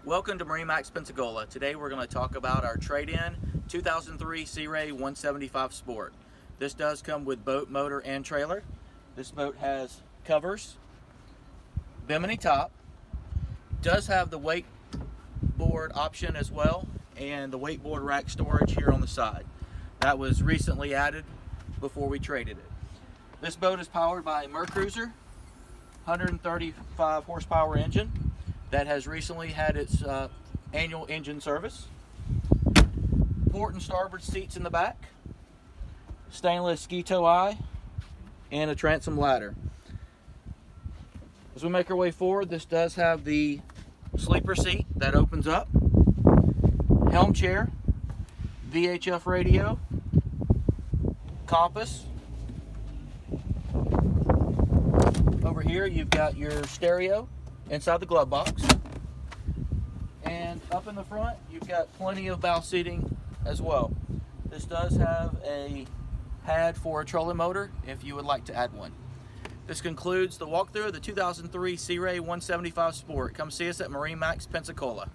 Welcome to MarineMax Pensacola. Today we're going to talk about our trade-in 2003 Sea Ray 175 Sport. This does come with boat, motor, and trailer. This boat has covers, bimini top, does have the wakeboard option as well, and the wakeboard rack storage here on the side. That was recently added before we traded it. This boat is powered by a Mercruiser 135 horsepower engine that has recently had its annual engine service. Port and starboard seats in the back, stainless ski tow eye, and a transom ladder. As we make our way forward, this does have the sleeper seat that opens up, helm chair, VHF radio, compass. Over here you've got your stereo inside the glove box, and up in the front you've got plenty of bow seating as well. This does have a pad for a trolling motor if you would like to add one. This concludes the walkthrough of the 2003 Sea Ray 175 Sport. Come see us at MarineMax Pensacola.